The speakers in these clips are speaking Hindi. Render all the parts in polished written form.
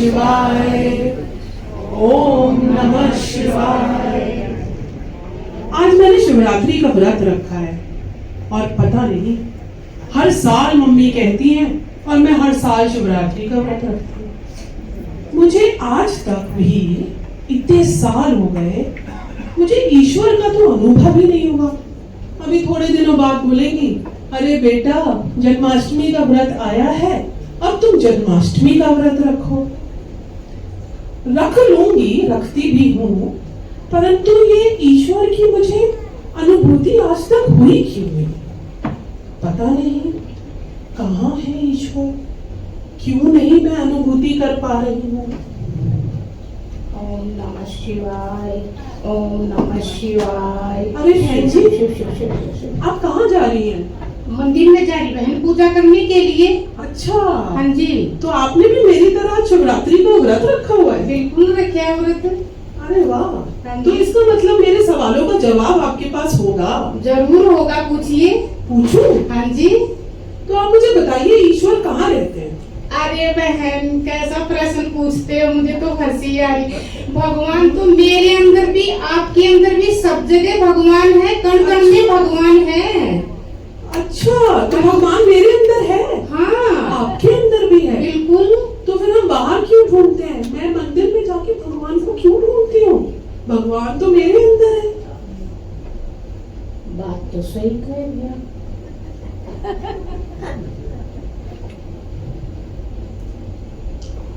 शिवाय। ओम नमः शिवाय। आज मैंने शिवरात्रि का व्रत रखा है और पता नहीं, हर साल मम्मी कहती हैं और मैं हर साल शिवरात्रि का व्रत रखती हूँ। मुझे आज तक भी इतने साल हो गए, मुझे ईश्वर का तो अनुभव ही नहीं हुआ। अभी थोड़े दिनों बाद बोलेंगी, अरे बेटा जन्माष्टमी का व्रत आया है, अब तुम जन्माष्टमी का व्रत रखो। रख लूंगी, रखती भी हूँ, परंतु ये ईश्वर की मुझे अनुभूति आज तक हुई क्यों नहीं? पता नहीं कहाँ है ईश्वर, क्यों नहीं मैं अनुभूति कर पा रही हूँ। ओम नमः शिवाय। ओम नमः शिवाय। अरे बहन जी, आप कहाँ जा रही हैं? मंदिर में जा रही बहन, पूजा करने के लिए। अच्छा, हाँ जी। तो आपने भी मेरी तरह शिवरात्रि का व्रत रखा हुआ है? बिल्कुल रखा है व्रत। अरे वाह, हाँ तो जी। इसका मतलब मेरे सवालों का जवाब आपके पास होगा? जरूर होगा, पूछिए। पूछूं? हाँ जी। तो आप मुझे बताइए, ईश्वर कहाँ रहते हैं? अरे बहन, कैसा प्रश्न पूछते हो, मुझे तो हंसी आ रही। भगवान तो मेरे अंदर भी, आपके अंदर भी, सब जगह भगवान है, कण कण में भगवान है। अच्छा, तो भगवान मेरे अंदर है? हाँ, आपके अंदर भी है? बिल्कुल। तो फिर हम बाहर क्यों ढूंढते हैं? मैं मंदिर में जाके भगवान को क्यों ढूंढती हूँ? भगवान तो मेरे अंदर है। बात तो सही कह दिया।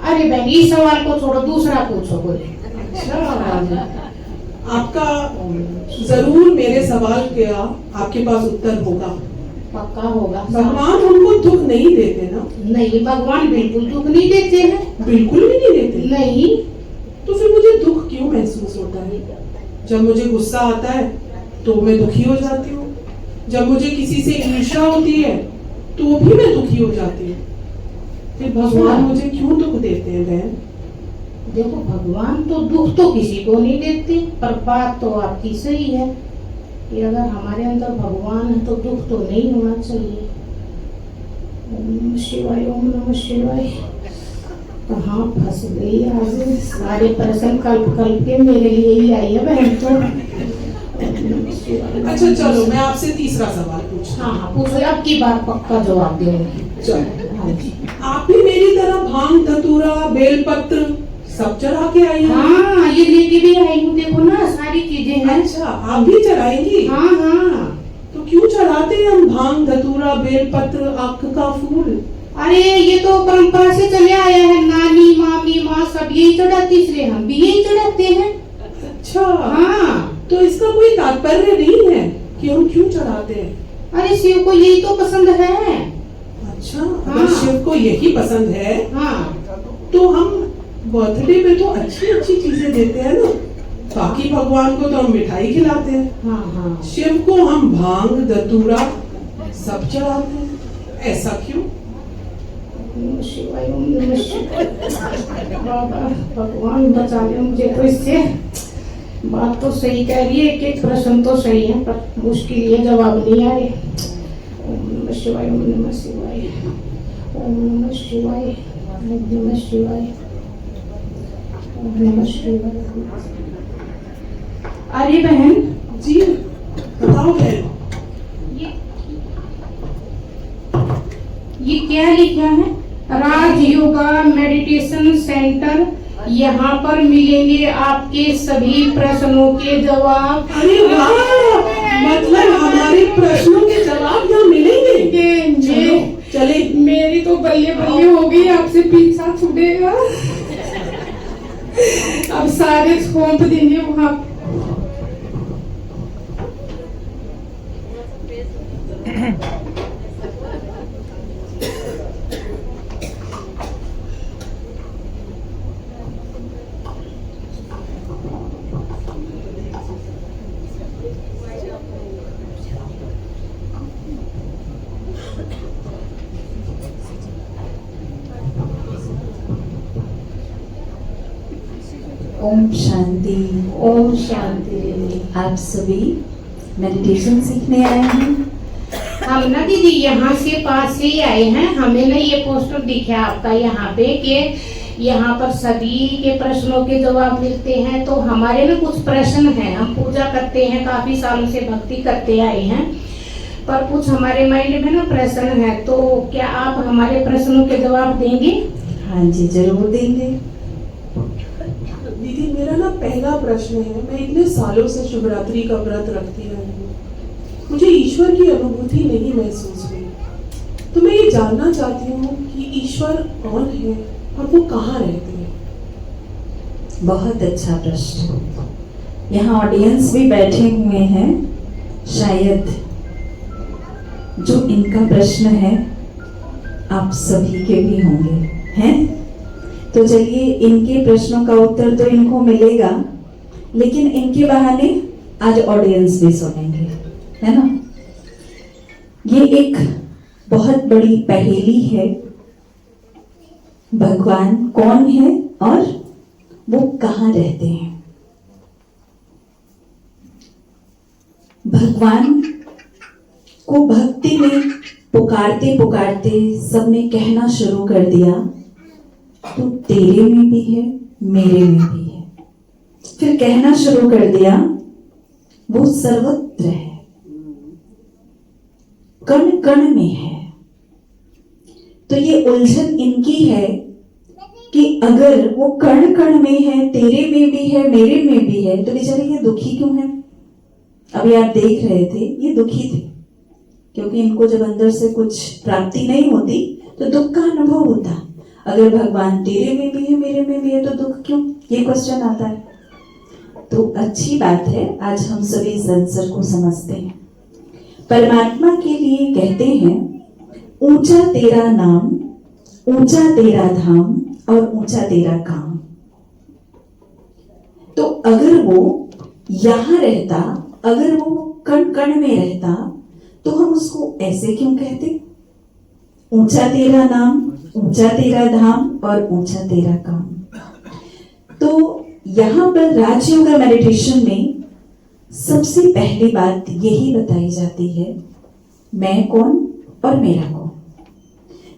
अरे बहन, इस सवाल को छोड़ो, दूसरा पूछो कोई। अच्छा, आपका जरूर मेरे सवाल का आपके पास उत्तर होगा। पक्का होगा। भगवान हमको दुख नहीं देते ना? नहीं, भगवान बिल्कुल दुख नहीं देते हैं। बिल्कुल भी नहीं देते? नहीं। तो फिर मुझे दुख क्यों महसूस होता है? जब मुझे गुस्सा आता है तो मैं दुखी हो जाती हूँ, जब मुझे किसी से ईर्ष्या होती है तो भी मैं दुखी हो जाती हूँ। फिर भगवान मुझे क्यों दुख देते हैं बहन? देखो, भगवान तो दुख तो किसी को नहीं देते, पर बात तो आपकी सही है कि अगर हमारे अंदर भगवान है तो दुख तो नहीं होना चाहिए। ओम नमः शिवाय। ओम नमः शिवाय। कहाँ फंस गई आज? सारे प्रश्न कल्प कल्प के मेरे लिए ही आई है बहन तो। अच्छा चलो, मैं आपसे तीसरा सवाल पूछती हूँ। हाँ, पूछो, आपकी बात पक्का जवाब देंगे। चलो, हाँ जी। आप भी मेरी तरह भांग, धतूरा, बेलपत्र सब चढ़ा के आई हैं? हाँ, ये लेके भी आई हूँ, देखो ना, सारी चीजें हैं। अच्छा, आप भी चढ़ाएंगी? हाँ हाँ। तो क्यों चढ़ाते हैं हम भांग, धतूरा, बेलपत्र, आक का फूल? अरे ये तो परंपरा से चले आया है, नानी मामी माँ सब यही चढ़ाती, इसलिए हम भी यही चढ़ाते हैं। अच्छा, हाँ। तो इसका कोई तात्पर्य नहीं है कि हम क्यों चढ़ाते हैं? अरे शिव को यही तो पसंद है। अच्छा, अगर शिव को यही पसंद है हाँ, तो हम बर्थडे पे तो अच्छी अच्छी चीजें देते हैं ना। बाकी भगवान को तो हम मिठाई खिलाते हैं, हाँ हाँ। शिव को हम भांग, धतूरा सब चढ़ाते हैं, ऐसा क्यों? ओम नमः शिवाय। ओम नमः शिवाय। बाबा भगवान बचा ले मुझे तो इससे। बात तो सही कह रही है, एक एक प्रश्न तो सही है, पर मुश्किल ये जवाब नहीं आ रहे। ओम नमः शिवाय। ओम नमः शिवाय। ओम नमः शिवाय। ओम नमः शिवाय। ओम नमः शिवाय। अरे बहन जी बताओ बहन। ये क्या लिखा है? राज योगा मेडिटेशन सेंटर, यहाँ पर मिलेंगे आपके सभी प्रश्नों के जवाब। अरे वाह, मतलब हमारे प्रश्नों के जवाब यहाँ मिलेंगे? चलो चले। मेरी तो बल्ले बल्ले हो गई, आपसे पीछा छूटेगा। अब सारे सौंप देंगे वहाँ। ओम शांति। ओम शांति। आप सभी मेडिटेशन सीखने आए हैं? हम ना दीदी यहाँ से पास से ही आए हैं, हमें ना ये पोस्टर दिखा आपका यहाँ पे कि यहाँ पर सभी के प्रश्नों के जवाब मिलते हैं। तो हमारे में कुछ प्रश्न हैं, हम पूजा करते हैं, काफी सालों से भक्ति करते आए हैं, पर कुछ हमारे माइंड में ना प्रश्न है। तो क्या आप हमारे प्रश्नों के जवाब देंगे? हाँ जी, जरूर देंगे। दीदी, मेरा ना पहला प्रश्न है, मैं इतने सालों से शिवरात्रि का व्रत रखती रही हूँ, मुझे ईश्वर की अनुभूति नहीं महसूस हुई। तो मैं ये जानना चाहती हूँ कि ईश्वर कौन है और वो कहाँ रहते हैं। बहुत अच्छा प्रश्न। यहाँ ऑडियंस भी बैठे हुए हैं, शायद जो इनका प्रश्न है आप सभी के भी होंगे, हैं? तो चलिए, इनके प्रश्नों का उत्तर तो इनको मिलेगा, लेकिन इनके बहाने आज ऑडियंस भी सुनेंगे, है ना? ये एक बहुत बड़ी पहेली है, भगवान कौन है और वो कहाँ रहते हैं। भगवान को भक्ति में पुकारते पुकारते सबने कहना शुरू कर दिया, तू तेरे में भी है, मेरे में भी है। फिर कहना शुरू कर दिया, वो सर्वत्र है, कण कण में है। तो ये उलझन इनकी है कि अगर वो कण कण में है, तेरे में भी है, मेरे में भी है, तो बेचारे ये दुखी क्यों है? अभी आप देख रहे थे, ये दुखी थे क्योंकि इनको जब अंदर से कुछ प्राप्ति नहीं होती तो दुख का अनुभव होता। अगर भगवान तेरे में भी है, मेरे में भी है, तो दुख क्यों? ये क्वेश्चन आता है। तो अच्छी बात है, आज हम सभी इस आंसर को समझते हैं। परमात्मा के लिए कहते हैं, ऊंचा तेरा नाम, ऊंचा तेरा धाम और ऊंचा तेरा काम। तो अगर वो यहां रहता, अगर वो कण कण में रहता, तो हम उसको ऐसे क्यों कहते? ऊंचा तेरा नाम, ऊंचा तेरा धाम और ऊंचा तेरा काम। तो यहां पर राजयोग मेडिटेशन में सबसे पहली बात यही बताई जाती है, मैं कौन और मेरा कौन।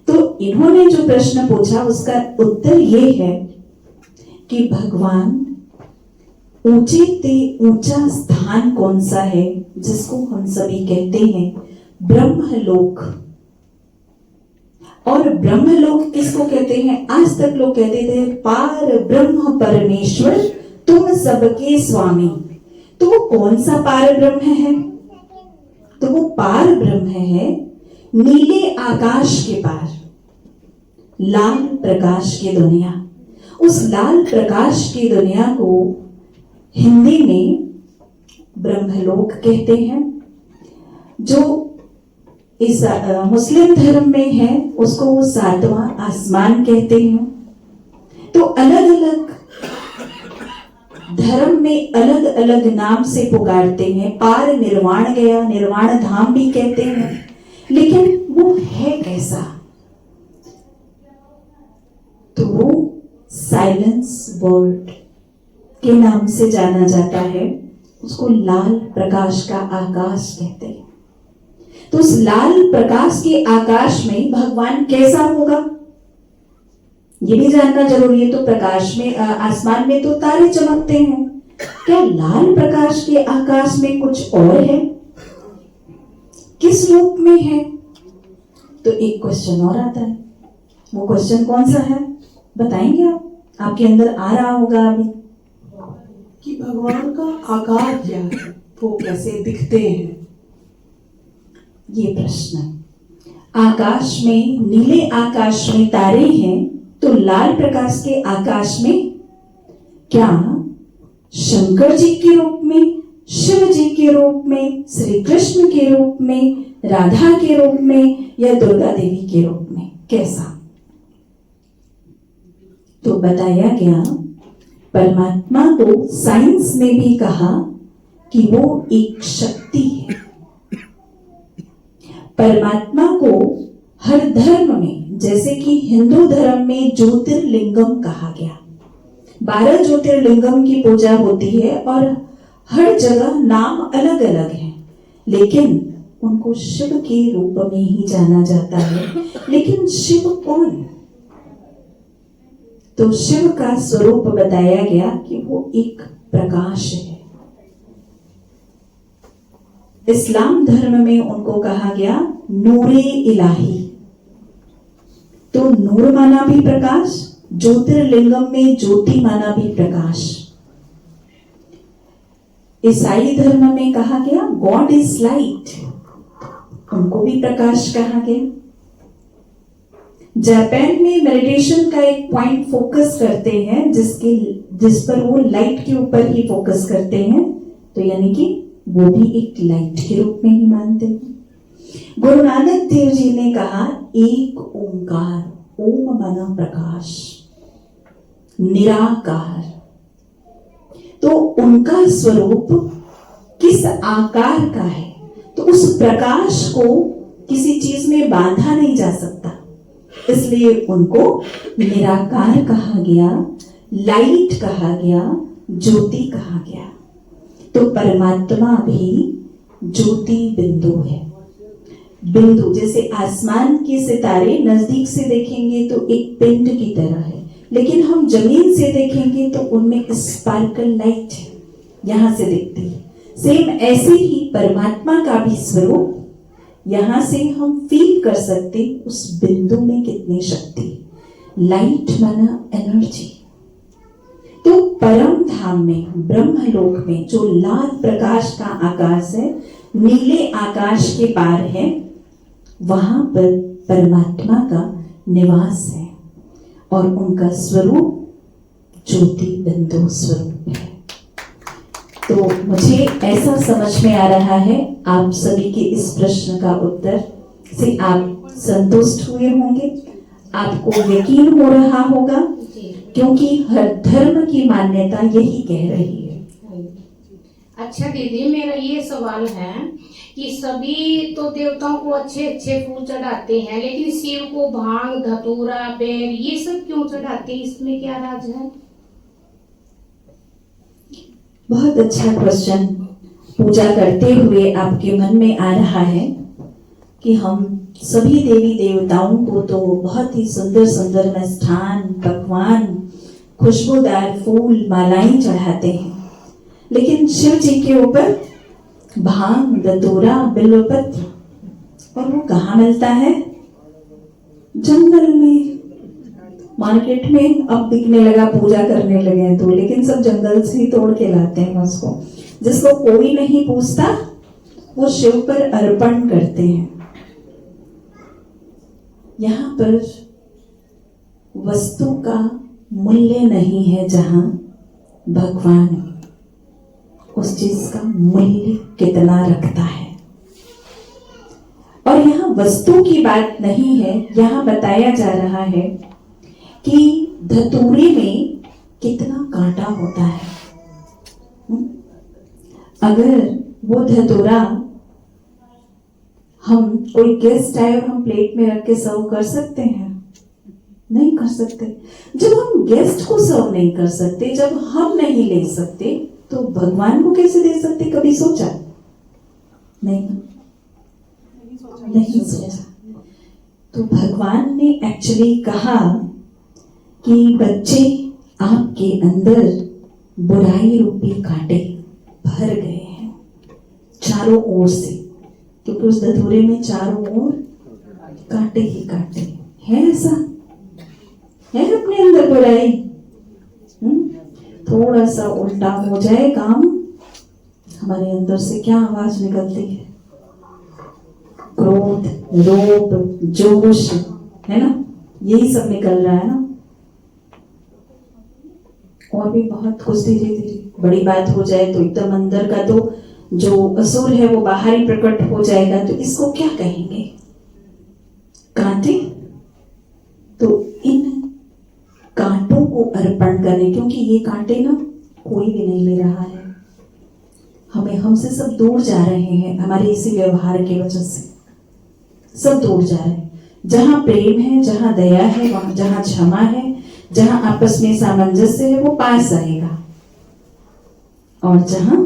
तो इन्होंने जो प्रश्न पूछा उसका उत्तर ये है कि भगवान ऊंचे ते ऊंचा स्थान कौन सा है, जिसको हम सभी कहते हैं ब्रह्मलोक। और ब्रह्मलोक किसको कहते हैं? आज तक लोग कहते थे पार ब्रह्म परमेश्वर तुम सबके स्वामी। तो वो कौन सा पार ब्रह्म है? तो वो पार ब्रह्म है नीले आकाश के पार, लाल प्रकाश की दुनिया। उस लाल प्रकाश की दुनिया को हिंदी में ब्रह्मलोक कहते हैं। जो इस मुस्लिम धर्म में है उसको वो सातवां आसमान कहते हैं। तो अलग अलग धर्म में अलग अलग नाम से पुकारते हैं। पार निर्वाण गया, निर्वाण धाम भी कहते हैं, लेकिन वो है कैसा? तो वो साइलेंस वर्ल्ड के नाम से जाना जाता है। उसको लाल प्रकाश का आकाश कहते हैं। तो उस लाल प्रकाश के आकाश में भगवान कैसा होगा ये भी जानना जरूरी है। तो प्रकाश में आसमान में तो तारे चमकते हैं, क्या लाल प्रकाश के आकाश में कुछ और है? किस रूप में है? तो एक क्वेश्चन और आता है। वो क्वेश्चन कौन सा है बताएंगे आप? आपके अंदर आ रहा होगा अभी कि भगवान का आकार क्या है, वो कैसे दिखते हैं? ये प्रश्न। आकाश में, नीले आकाश में तारे हैं, तो लाल प्रकाश के आकाश में क्या शंकर जी के रूप में, शिव जी के रूप में, श्री कृष्ण के रूप में, राधा के रूप में, या दुर्गा देवी के रूप में? कैसा? तो बताया गया परमात्मा को साइंस ने भी कहा कि वो एक शक्ति है। परमात्मा को हर धर्म में, जैसे कि हिंदू धर्म में ज्योतिर्लिंगम कहा गया, 12 ज्योतिर्लिंगम की पूजा होती है और हर जगह नाम अलग अलग है, लेकिन उनको शिव के रूप में ही जाना जाता है। लेकिन शिव कौन? तो शिव का स्वरूप बताया गया कि वो एक प्रकाश है। इस्लाम धर्म में उनको कहा गया नूरे इलाही। तो नूर माना भी प्रकाश, ज्योतिर्लिंगम में ज्योति माना भी प्रकाश। ईसाई धर्म में कहा गया गॉड इज लाइट, उनको भी प्रकाश कहा गया। जापान में मेडिटेशन का एक पॉइंट फोकस करते हैं जिस पर वो लाइट के ऊपर ही फोकस करते हैं, तो यानी कि वो भी एक लाइट के रूप में ही मानते हैं। गुरु नानक देव जी ने कहा एक ओंकार, ओम माना प्रकाश, निराकार। तो उनका स्वरूप किस आकार का है, तो उस प्रकाश को किसी चीज में बांधा नहीं जा सकता, इसलिए उनको निराकार कहा गया, लाइट कहा गया, ज्योति कहा गया। तो परमात्मा भी ज्योति बिंदु है। बिंदु जैसे आसमान के सितारे नजदीक से देखेंगे तो एक पिंड की तरह है, लेकिन हम जमीन से देखेंगे तो उनमें स्पार्कल लाइट है, यहां से दिखती है। सेम ऐसे ही परमात्मा का भी स्वरूप, यहां से हम फील कर सकते उस बिंदु में कितनी शक्ति। लाइट माना एनर्जी। तो परम धाम में, ब्रह्मलोक में जो लाल प्रकाश का आकाश है, नीले आकाश के पार है, वहां पर परमात्मा का निवास है और उनका स्वरूप ज्योति बिंदु स्वरूप है। तो मुझे ऐसा समझ में आ रहा है, आप सभी के इस प्रश्न का उत्तर से आप संतुष्ट हुए होंगे, आपको यकीन हो रहा होगा, क्योंकि हर धर्म की मान्यता यही कह रही है। अच्छा दीदी, मेरा ये सवाल है कि सभी तो देवताओं को अच्छे अच्छे फूल चढ़ाते हैं, लेकिन शिव को भांग, धतूरा, बेर ये सब क्यों चढ़ाते हैं? इसमें क्या राज है? बहुत अच्छा क्वेश्चन पूजा करते हुए आपके मन में आ रहा है कि हम सभी देवी देवताओं को तो बहुत ही सुंदर सुंदर मिष्ठान, पकवान, खुशबूदार फूल, मालाएं चढ़ाते हैं, लेकिन शिव जी के ऊपर भांग, धतूरा, बिल्वपत्र, और वो कहाँ मिलता है? जंगल में। मार्केट में अब बिकने लगा, पूजा करने लगे हैं तो, लेकिन सब जंगल से ही तोड़ के लाते हैं उसको। जिसको कोई नहीं पूछता वो शिव पर अर्पण करते हैं। यहाँ पर वस्तु का मूल्य नहीं है, जहां भगवान उस चीज का मूल्य कितना रखता है। और यहाँ वस्तु की बात नहीं है, यहाँ बताया जा रहा है कि धतूरे में कितना कांटा होता है। अगर वो धतूरा हम, कोई गेस्ट आए और हम प्लेट में रख के सर्व कर सकते हैं? नहीं कर सकते। जब हम गेस्ट को सर्व नहीं कर सकते, जब हम नहीं ले सकते, तो भगवान को कैसे दे सकते? कभी सोचा? नहीं सोचा। तो भगवान ने एक्चुअली कहा कि बच्चे, आपके अंदर बुराई रूपी कांटे भर गए हैं चारों ओर से, क्योंकि उस धतूरे में चारों ओर कांटे ही कांटे है। ऐसा है अपने अंदर बुराई। थोड़ा सा उल्टा हो जाए काम, हमारे अंदर से क्या आवाज निकलती है? क्रोध, लोभ, जोश, है ना? यही सब निकल रहा है ना। और भी बहुत कुछ धीरे धीरे बड़ी बात हो जाए तो एकदम अंदर का तो जो असुर है वो बाहर ही प्रकट हो जाएगा। तो इसको क्या कहेंगे? कांटे। तो इन कांटों को अर्पण करें, क्योंकि ये कांटे ना कोई भी नहीं ले रहा है, हमें, हमसे सब दूर जा रहे हैं। हमारे इसी व्यवहार की वजह से सब दूर जा रहे हैं। जहां प्रेम है, जहां दया है, वहां जहां क्षमा है, जहां आपस में सामंजस्य है, वो पास आएगा। और जहां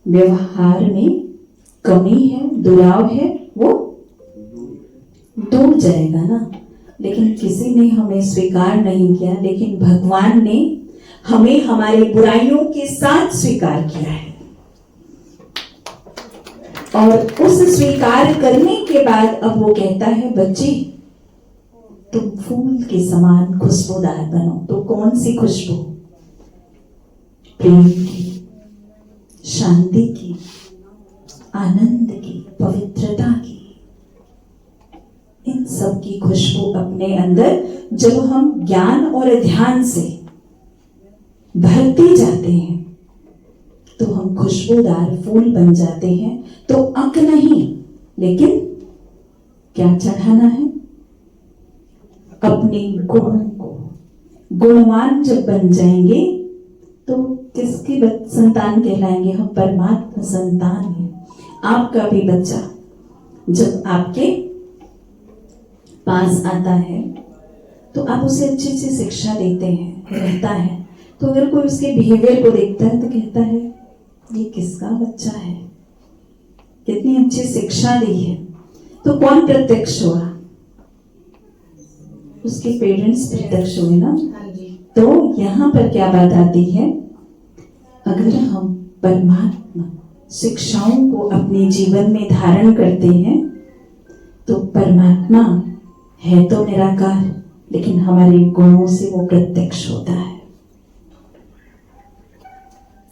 व्यवहार में कमी है, दुराव है, वो दूर जाएगा ना। लेकिन किसी ने हमें स्वीकार नहीं किया, लेकिन भगवान ने हमें हमारी बुराइयों के साथ स्वीकार किया है। और उस स्वीकार करने के बाद अब वो कहता है, बच्चे तुम फूल के समान खुशबूदार बनो। तो कौन सी खुशबू? प्रेम की, शांति की, आनंद की, पवित्रता की। इन सब की खुशबू अपने अंदर जब हम ज्ञान और ध्यान से भरते जाते हैं तो हम खुशबूदार फूल बन जाते हैं। तो अंक नहीं, लेकिन क्या चढ़ाना है? अपने गुणों को। गुणवान जब बन जाएंगे तो किसकी संतान कहलाएंगे? हम परमात्मा संतान हैं। आपका भी बच्चा जब आपके पास आता है तो आप उसे अच्छी अच्छी शिक्षा देते हैं, रहता है। तो अगर कोई उसके बिहेवियर को देखता है तो कहता है ये किसका बच्चा है, कितनी अच्छी शिक्षा दी है। तो कौन प्रत्यक्ष हुआ? उसके पेरेंट्स प्रत्यक्ष हुए ना। तो यहाँ पर क्या बात आती है? अगर हम परमात्मा शिक्षाओं को अपने जीवन में धारण करते हैं तो परमात्मा है तो निराकार, लेकिन हमारे गुणों से वो प्रत्यक्ष होता है।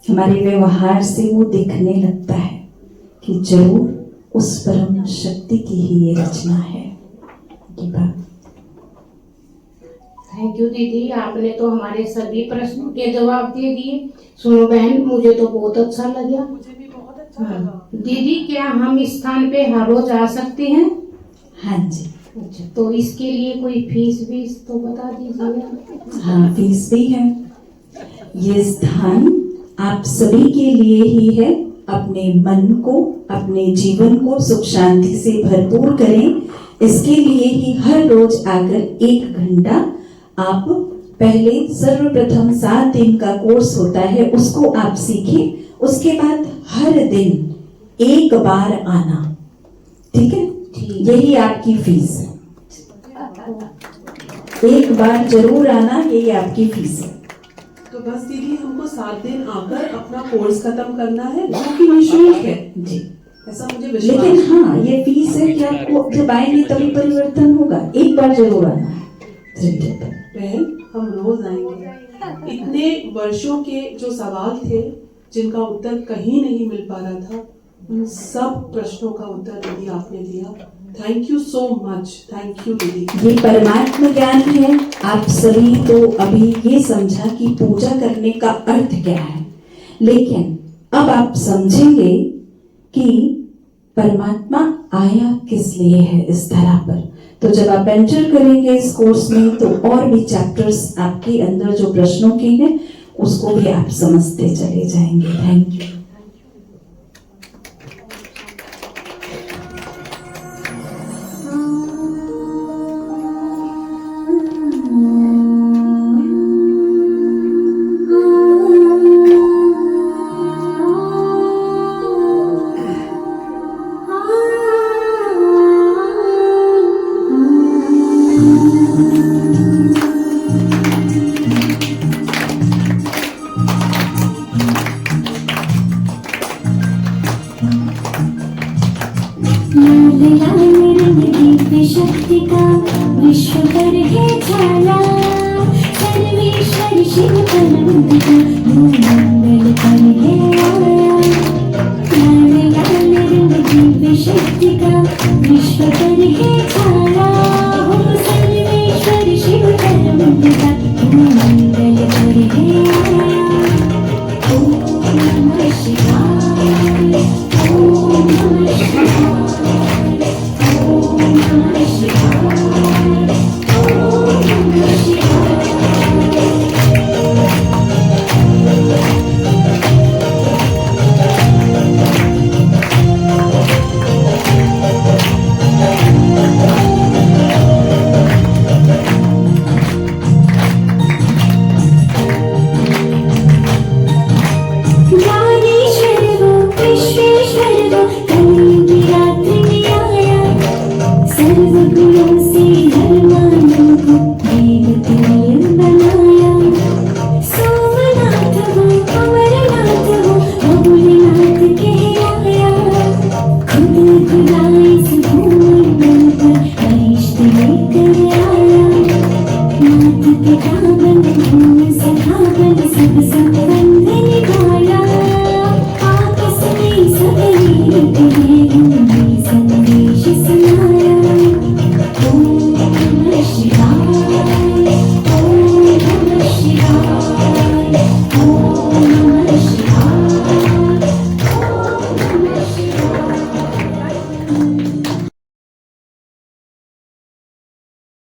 हमारे व्यवहार से वो दिखने लगता है कि जरूर उस परम शक्ति की ही ये रचना है। थैंक यू दीदी, आपने तो हमारे सभी प्रश्नों के जवाब दे दिए। सुनो बहन, मुझे तो बहुत अच्छा लगा। मुझे भी बहुत अच्छा लगा। दीदी, क्या हम इस स्थान पे हर रोज आ सकते हैं? हाँ जी। अच्छा, तो इसके लिए कोई फीस वीस तो बता दीजिए। हाँ, फीस भी है। ये स्थान आप सभी के लिए ही है। अपने मन को, अपने जीवन को सुख शांति से भरपूर करें, इसके लिए ही हर रोज आकर 1 घंटा आप पहले सर्वप्रथम 7 दिन का कोर्स होता है, उसको आप सीखें। उसके बाद हर दिन 1 बार आना, ठीक है? यही आपकी फीस है। 1 बार जरूर आना, यही आपकी फीस है। तो बस दीदी, हमको 7 दिन आकर अपना कोर्स खत्म करना है, जो कि निःशुल्क है जी। ऐसा मुझे विश्वास। लेकिन हाँ, ये फीस है कि आपको जब आएंगे तभी परिवर्तन होगा। 1 बार जरूर आना है। बहन, हम रोज आएंगे। इतने वर्षों के जो सवाल थे जिनका उत्तर कहीं नहीं मिल पा रहा था, उन सब प्रश्नों का उत्तर दीदी आपने दिया। Thank you so much. Thank you दीदी। ये परमात्मा ज्ञान है। आप सभी तो अभी ये समझा कि पूजा करने का अर्थ क्या है, लेकिन अब आप समझेंगे कि परमात्मा आया किस लिए है इस धरा पर। तो जब आप एंटर करेंगे इस कोर्स में तो और भी चैप्टर्स आपके अंदर जो प्रश्नों के हैं उसको भी आप समझते चले जाएंगे। Thank you. शक्ति का विश्व पर है छाया, सर्वेश्वर शिव अनंत का